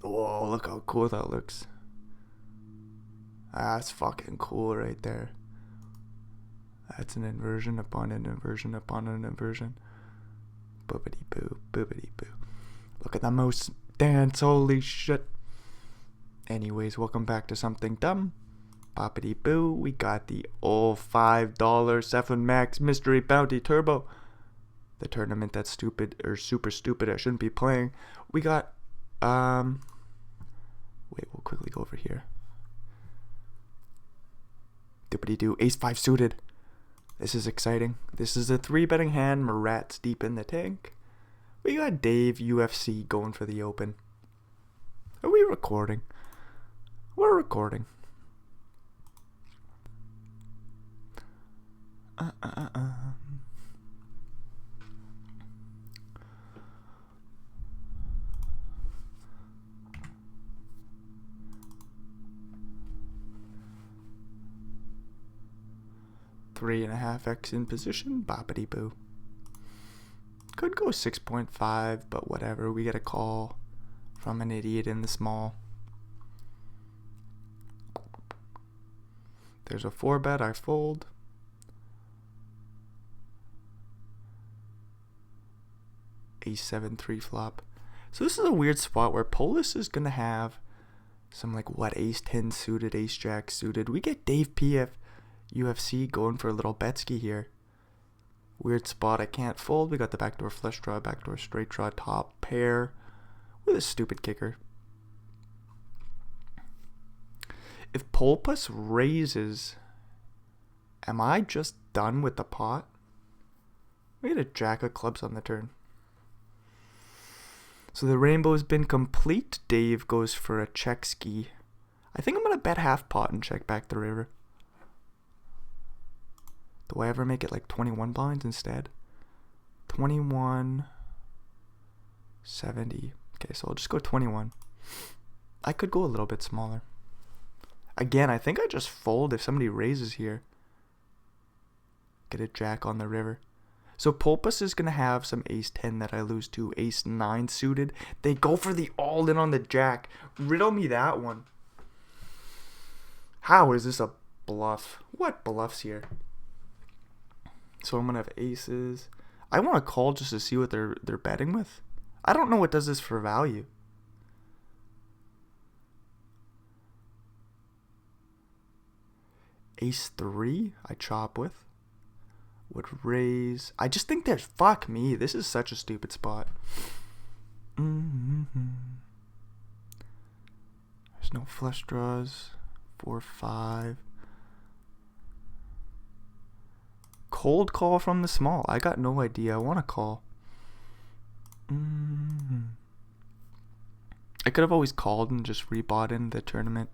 Whoa, look how cool that looks. That's fucking cool right there. That's an inversion upon an inversion upon an inversion. Boobity boo, boobity boo. Look at the mouse dance, holy shit. Anyways, welcome back to something dumb. Boppity boo, we got the old $5 7 Max Mystery Bounty Turbo. The tournament that's stupid, or super stupid, I shouldn't be playing. We got, wait, we'll quickly go over here. Doopity doo, ace 5 suited. This is exciting. This is a 3-betting hand, Marat's deep in the tank. We got Dave UFC going for the open. Are we recording? We're recording. 3.5x in position, boppity boo. Could go 6.5, but whatever. We get a call from an idiot in the small. There's a 4-bet, I fold. Ace 7 3 flop. So this is a weird spot where Polis is gonna have some ace 10 suited, ace jack suited. We get Dave PF UFC going for a little Betsky here. Weird spot, I can't fold. We got the backdoor flush draw, backdoor straight draw, top pair with a stupid kicker. If Polpus raises, am I just done with the pot? We get a jack of clubs on the turn. So the rainbow's been complete. Dave goes for a check ski. I think I'm going to bet half pot and check back the river. Do I ever make it 21 blinds instead? 21, 70. Okay, so I'll just go 21. I could go a little bit smaller. Again, I think I just fold if somebody raises here. Get a jack on the river. So Polpus is going to have some ace 10 that I lose to. Ace 9 suited. They go for the all in on the jack. Riddle me that one. How is this a bluff? What bluffs here? So I'm going to have aces. I want to call just to see what they're betting with. I don't know what does this for value. Ace 3 I chop with. Would raise. I just think that, fuck me, this is such a stupid spot. There's no flush draws. 4, 5. Cold call from the small. I got no idea. I want to call. I could have always called and just rebought in the tournament.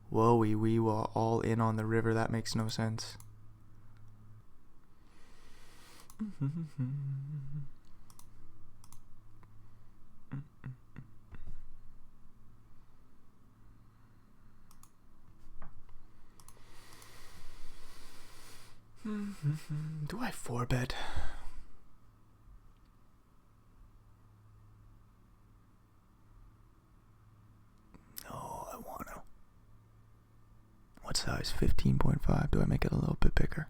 Whoa, we were all in on the river. That makes no sense. Do I 4-bet? No, I want to. What size? 15.5. Do I make it a little bit bigger?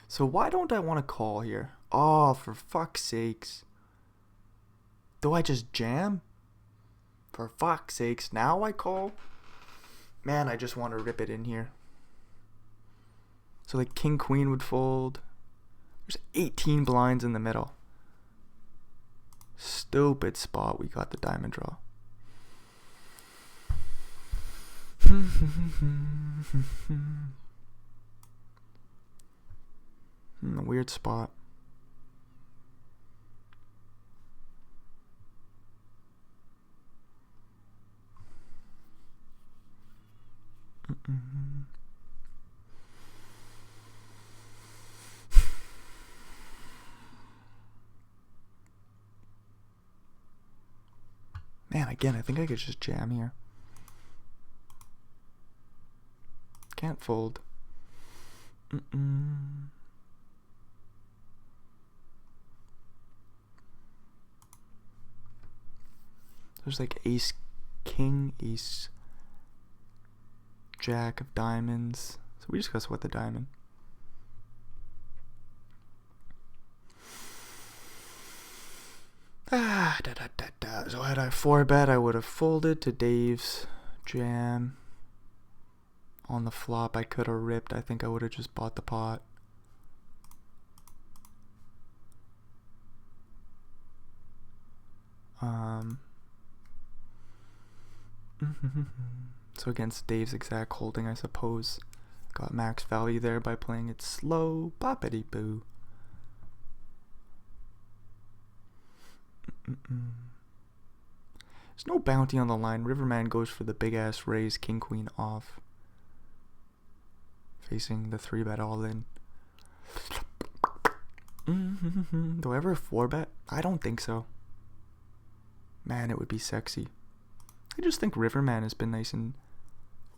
So why don't I want to call here? Oh, for fuck's sakes. Do I just jam? For fuck's sakes, now I call? Man, I just want to rip it in here. So king queen would fold. There's 18 blinds in the middle. Stupid spot. We got the diamond draw. A weird spot. Man, again, I think I could just jam here. Can't fold. There's like ace king, ace jack of diamonds. So we just gotta sweat the diamond. So had I 4-bet, I would have folded to Dave's jam. On the flop, I could have ripped. I think I would have just bought the pot. So against Dave's exact holding, I suppose. Got max value there by playing it slow. Boppity boo. There's no bounty on the line. Riverman goes for the big ass raise, king queen off. Facing the 3-bet all in. Do I ever 4-bet? I don't think so. Man, it would be sexy. I just think Riverman has been nice and...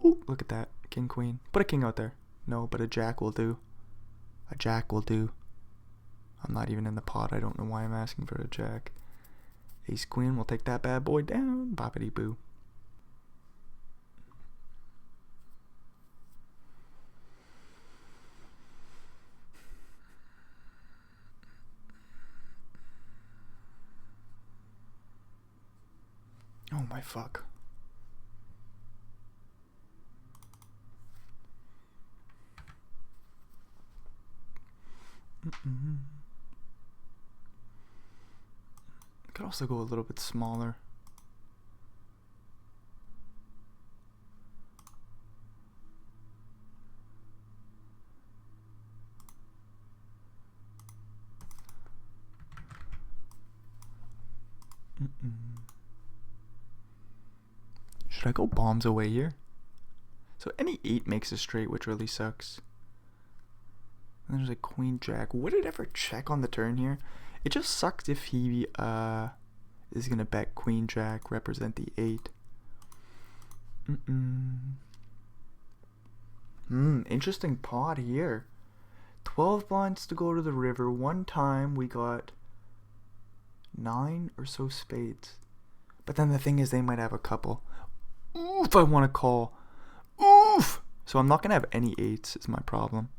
Ooh, look at that. King, queen. Put a king out there. No, but a jack will do. A jack will do. I'm not even in the pot. I don't know why I'm asking for a jack. Ace, queen. We'll take that bad boy down. Boppity boo. Oh my fuck. Could also go a little bit smaller. Should I go bombs away here? So any 8 makes a straight, which really sucks. And there's a queen jack. Would it ever check on the turn here? It just sucks if he is gonna bet queen jack, represent the 8. Interesting pot here. 12 blinds to go to the river. One time we got 9 or so spades. But then the thing is, they might have a couple. Oof, I want to call. Oof! So I'm not going to have any 8s is my problem.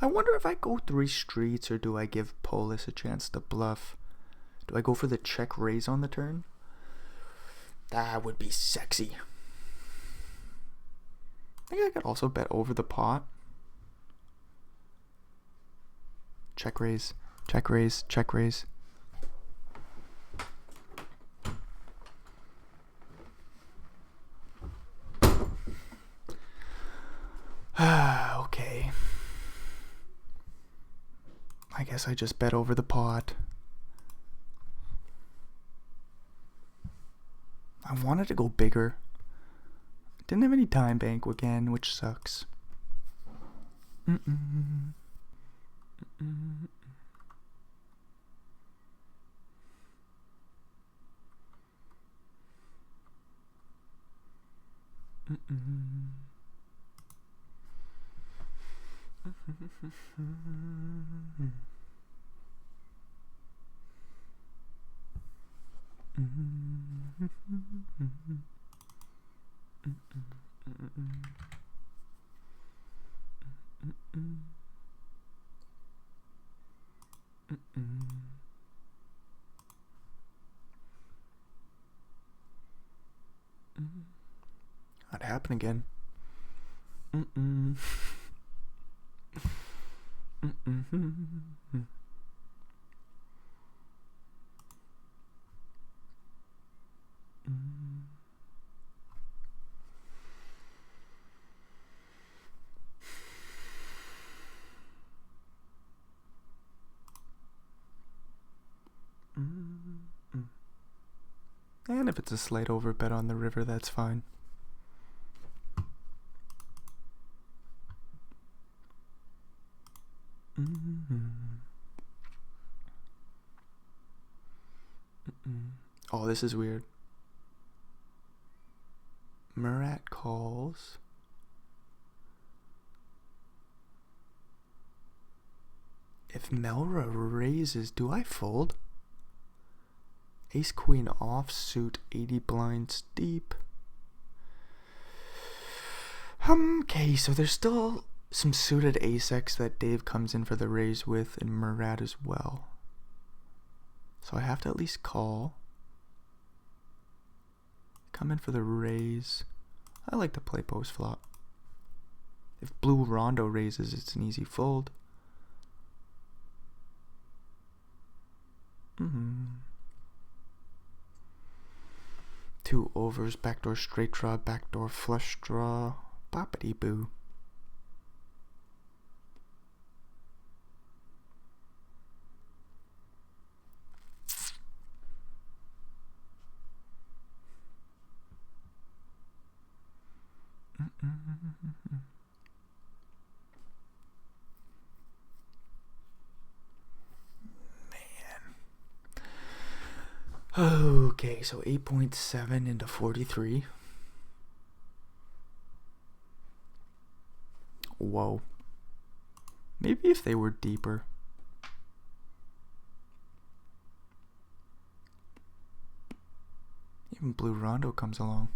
I wonder if I go 3 streets or do I give Polis a chance to bluff? Do I go for the check raise on the turn? That would be sexy. I think I could also bet over the pot. Check raise, check raise, check raise. Okay. I guess I just bet over the pot. I wanted to go bigger. Didn't have any time bank again, which sucks. That'd happen again. And if it's a slight overbet on the river, that's fine. Oh, this is weird. Murat calls. If Melra raises, do I fold? Ace queen offsuit, 80 blinds deep. Okay, so there's still some suited ace-x that Dave comes in for the raise with, and Murat as well. So I have to at least call. Come in for the raise. I like to play post flop. If blue rondo raises, it's an easy fold. Two overs, backdoor straight draw, backdoor flush draw. Boppity boo. Okay, so 8.7 into 43. Whoa. Maybe if they were deeper. Even blue rondo comes along.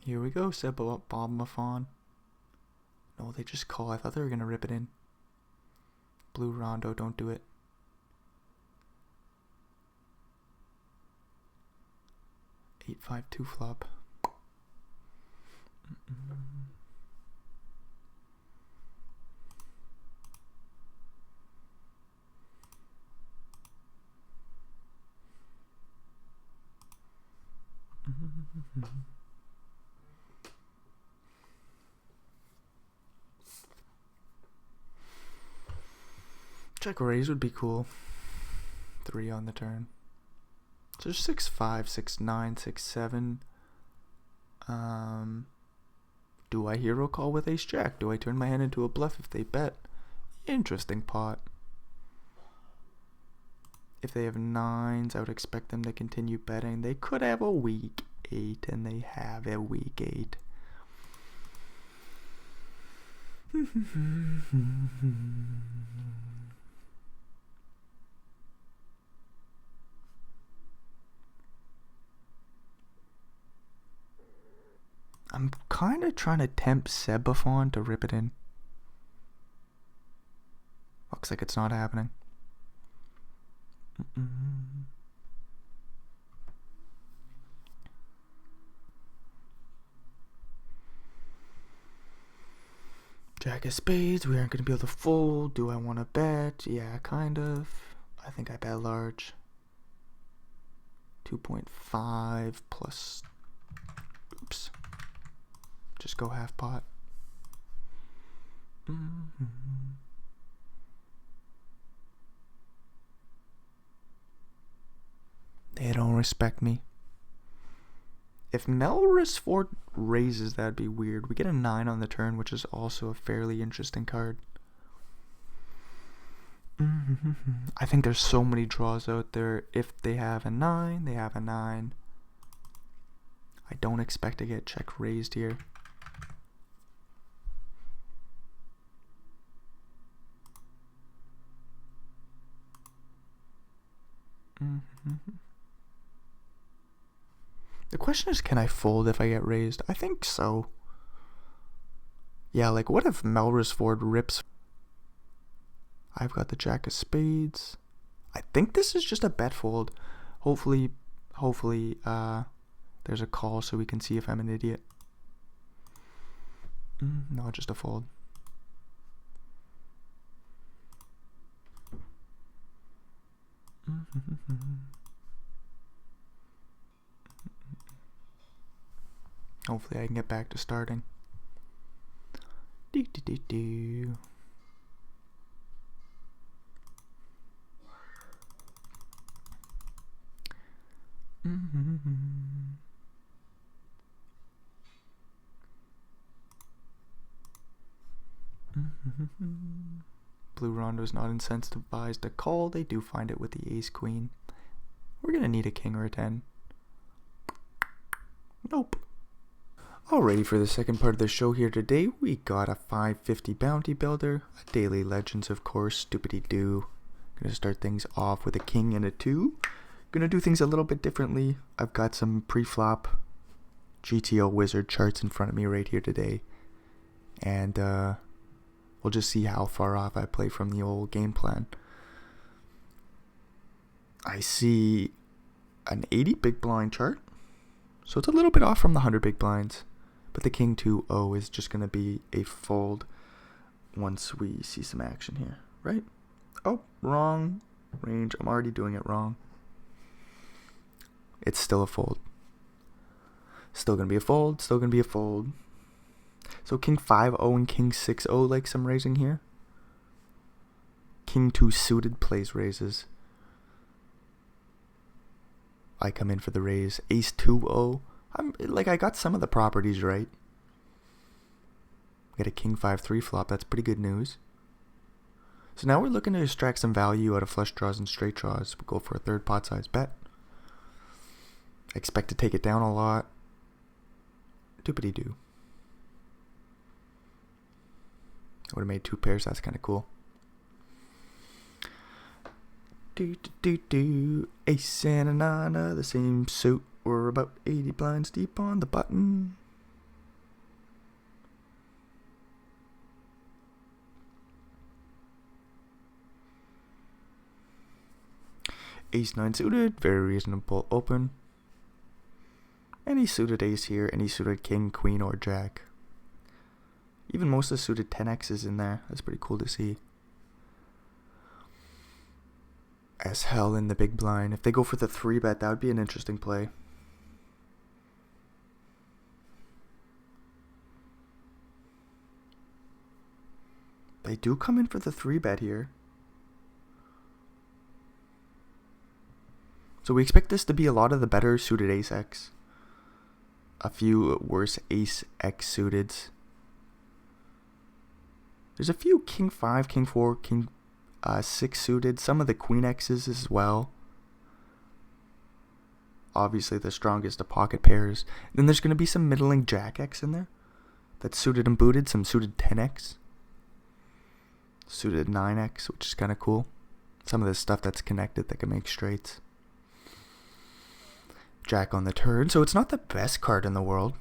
Here we go, Seb Bob-Maphon. No, they just call. I thought they were going to rip it in. Blue rondo, don't do it. 8-5-2 flop. Check raise would be cool. 3 on the turn. So 6-5, 6-9, 6-7. Do I hero call with ace jack? Do I turn my hand into a bluff if they bet? Interesting pot. If they have 9s, I would expect them to continue betting. They could have a weak 8, and they have a weak 8. I'm kind of trying to tempt Sebaphon to rip it in. Looks like it's not happening. Jack of spades, we aren't going to be able to fold. Do I want to bet? Yeah, kind of. I think I bet large. 2.5 plus... Oops. Just go half pot. They don't respect me. If Melris Ford raises, that'd be weird. We get a 9 on the turn, which is also a fairly interesting card. I think there's so many draws out there. If they have a 9, they have a 9. I don't expect to get check raised here. The question is, can I fold if I get raised? I think so. Yeah, like what if Melrisford rips? I've got the jack of spades. I think this is just a bet fold. Hopefully, there's a call so we can see if I'm an idiot. No, just a fold. Hopefully I can get back to starting. Do. Blue Rondo is not incentivized to call. They do find it with the ace queen. We're gonna need a king or a 10. Nope. Alrighty, for the second part of the show here today, we got a 550 bounty builder, a daily legends of course, stupidity do. Gonna start things off with a king and a 2. Gonna do things a little bit differently. I've got some pre-flop GTO wizard charts in front of me right here today. And we'll just see how far off I play from the old game plan. I see an 80 big blind chart. So it's a little bit off from the 100 big blinds. But the king 2-0 is just going to be a fold once we see some action here, right? Oh, wrong range. I'm already doing it wrong. It's still a fold. Still going to be a fold. Still going to be a fold. So king 5-0 and king 6-0 like some raising here. King 2 suited plays raises. I come in for the raise. Ace 2-0. I got some of the properties right. We got a king 5-3 flop. That's pretty good news. So now we're looking to extract some value out of flush draws and straight draws. We go for a third pot size bet. I expect to take it down a lot. Doopity doo. I would have made 2 pairs. That's kind of cool. Ace and a nana, the same suit. We're about 80 blinds deep on the button. Ace 9 suited, very reasonable open. Any suited ace here, any suited king, queen, or jack. Even most of the suited 10x's in there. That's pretty cool to see. As hell in the big blind. If they go for the 3-bet, that would be an interesting play. They do come in for the 3-bet here. So we expect this to be a lot of the better suited ace-x. A few worse ace-x suiteds. There's a few king 5, king 4, king 6 suited. Some of the queen x's as well. Obviously the strongest of pocket pairs. Then there's going to be some middling jack x in there. That's suited and booted. Some suited 10x. Suited 9x, which is kind of cool. Some of the stuff that's connected that can make straights. Jack on the turn. So it's not the best card in the world.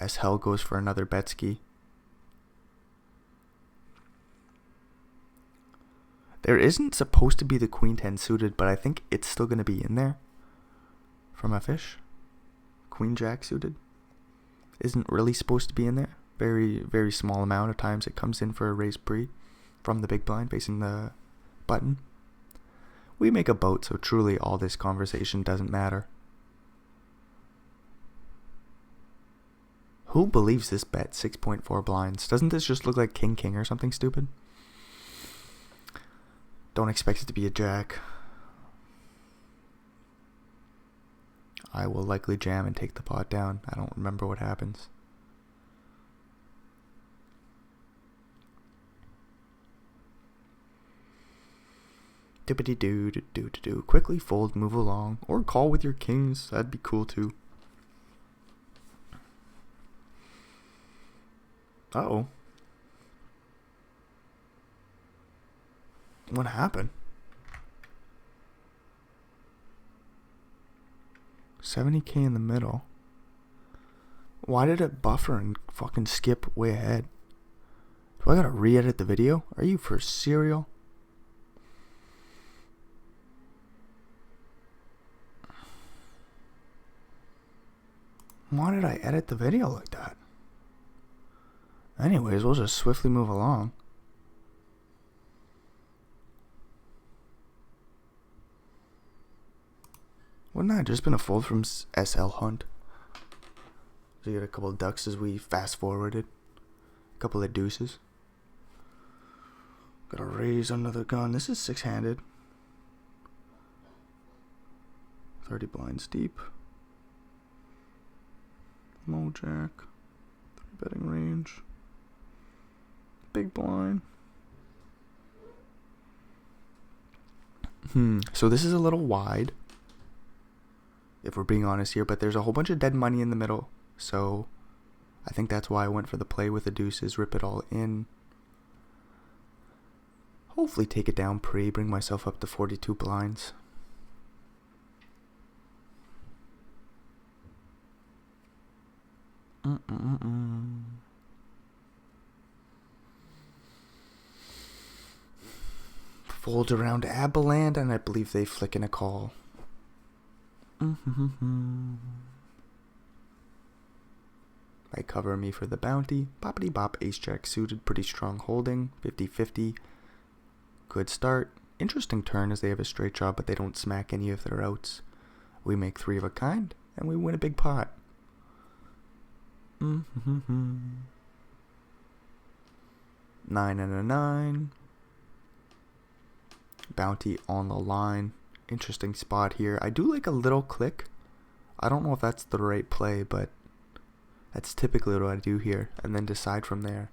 As hell goes for another Betsky. There isn't supposed to be the queen 10 suited, but I think it's still going to be in there. From a fish. Queen jack suited. Isn't really supposed to be in there. Very, very small amount of times it comes in for a raise pre. From the big blind facing the button. We make a boat, so truly all this conversation doesn't matter. Who believes this bet 6.4 blinds? Doesn't this just look like king king or something stupid? Don't expect it to be a jack. I will likely jam and take the pot down. I don't remember what happens. Dippity doo. Quickly fold, move along. Or call with your kings. That'd be cool too. Uh-oh. What happened? 70k in the middle. Why did it buffer and fucking skip way ahead? Do I gotta re-edit the video? Are you for cereal? Why did I edit the video like that? Anyways, we'll just swiftly move along. Wouldn't that have just been a fold from SL Hunt? So you get a couple of ducks as we fast forwarded. A couple of deuces. Gotta raise under the gun. This is 6-handed. 30 blinds deep. Low jack. 3 betting range. Big blind. So this is a little wide, if we're being honest here, but there's a whole bunch of dead money in the middle, so I think that's why I went for the play with the deuces. Rip it all in. Hopefully take it down pre, bring myself up to 42 blinds. Folds around Abeland, and I believe they flick in a call. Might cover me for the bounty. Boppity bop, ace jack suited, pretty strong holding. 50-50. Good start. Interesting turn as they have a straight draw, but they don't smack any of their outs. We make 3 of a kind, and we win a big pot. 9 and a 9. Bounty on the line. Interesting spot here. I do like a little click. I don't know if that's the right play, but that's typically what I do here, and then decide from there.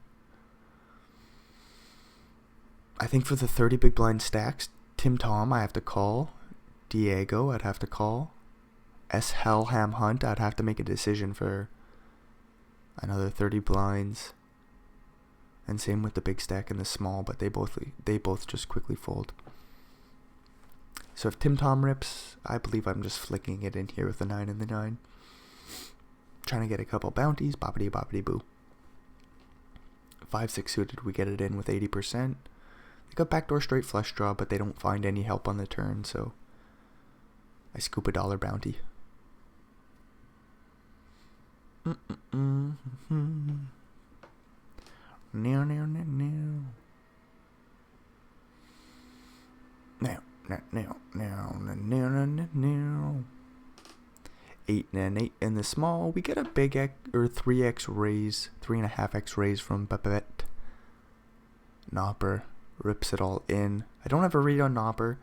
I think for the 30 big blind stacks, Tim Tom I have to call. Diego I'd have to call. S. Hellham Hunt I'd have to make a decision for another 30 blinds. And same with the big stack and the small, but they both just quickly fold. So if Tim Tom rips, I believe I'm just flicking it in here with the 9 and the 9. Trying to get a couple bounties. Boppity boppity boo. 5-6 suited, we get it in with 80%. They got backdoor straight flush draw, but they don't find any help on the turn, so I scoop a dollar bounty. Now. 8 and 8 in the small. We get a big 3x raise, 3.5x raise from Babette. Nopper rips it all in. I don't have a read on Nopper.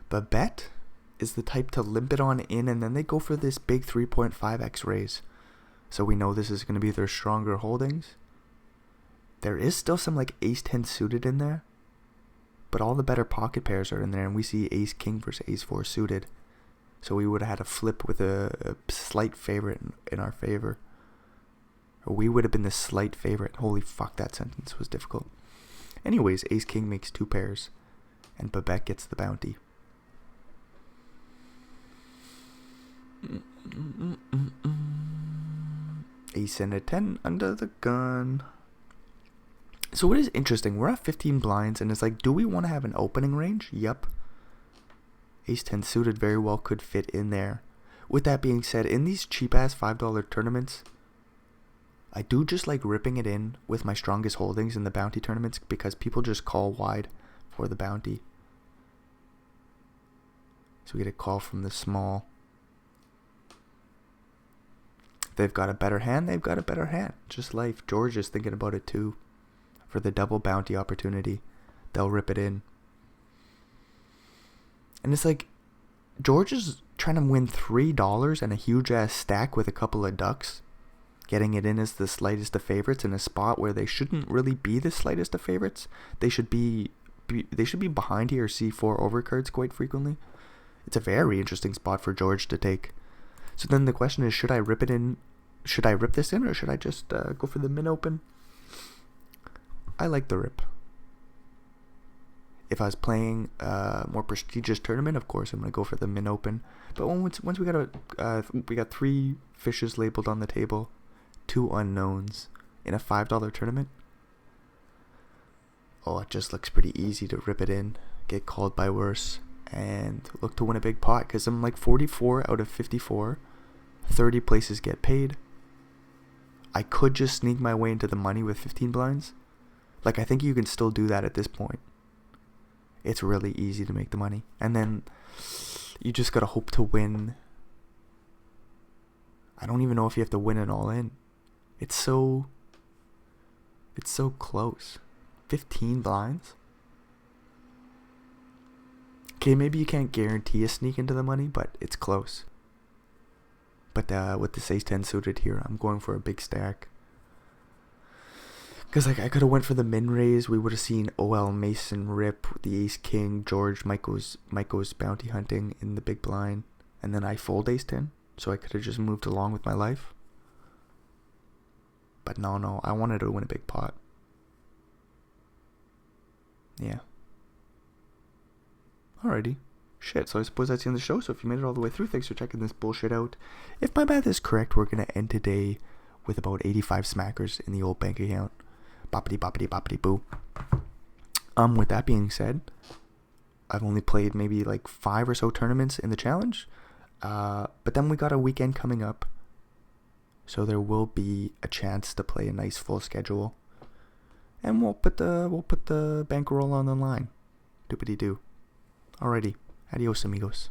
Babette is the type to limp it on in, and then they go for this big 3.5x raise. So we know this is going to be their stronger holdings. There is still some like ace-10 suited in there, but all the better pocket pairs are in there, and we see ace-king versus ace-4 suited. So we would have had a flip with a slight favorite in our favor. Or we would have been the slight favorite. Holy fuck, that sentence was difficult. Anyways, ace-king makes 2 pairs, and Babette gets the bounty. Ace and a 10 under the gun. So what is interesting, we're at 15 blinds, and it's like, do we want to have an opening range? Yep. Ace-10 suited very well could fit in there. With that being said, in these cheap-ass $5 tournaments, I do just like ripping it in with my strongest holdings in the bounty tournaments, because people just call wide for the bounty. So we get a call from the small. If they've got a better hand, they've got a better hand. Just life. George is thinking about it too. For the double bounty opportunity, they'll rip it in. And it's like, George is trying to win $3 and a huge ass stack with a couple of ducks, getting it in as the slightest of favorites in a spot where they shouldn't really be the slightest of favorites. They should be behind here, C4 overcards quite frequently. It's a very interesting spot for George to take. So then the question is, should I rip it in? Should I rip this in, or should I just go for the min open? I like the rip. If I was playing a more prestigious tournament, of course I'm gonna go for the min open. But once we got 3 fishes labeled on the table, 2 unknowns in a $5 tournament. Oh, it just looks pretty easy to rip it in, get called by worse, and look to win a big pot, because I'm like 44 out of 54. 30 places get paid. I could just sneak my way into the money with 15 blinds. Like, I think you can still do that at this point. It's really easy to make the money. And then you just gotta hope to win. I don't even know if you have to win it all in. It's so close. 15 blinds? Okay, maybe you can't guarantee a sneak into the money, but it's close. But with this ace-10 suited here, I'm going for a big stack. Because like I could have went for the min raise. We would have seen OL Mason rip with the ace-king, George Michael's bounty hunting in the big blind. And then I fold ace-10, so I could have just moved along with my life. But no, I wanted to win a big pot. Yeah. Alrighty. Shit, so I suppose that's the end of the show. So if you made it all the way through, thanks for checking this bullshit out. If my math is correct, we're going to end today with about 85 smackers in the old bank account. Boppity boppity boppity boo. With that being said, I've only played maybe like 5 or so tournaments in the challenge. But then we got a weekend coming up. So there will be a chance to play a nice full schedule. And we'll put the bankroll on the line. Doopity doo. Alrighty. Adios, amigos.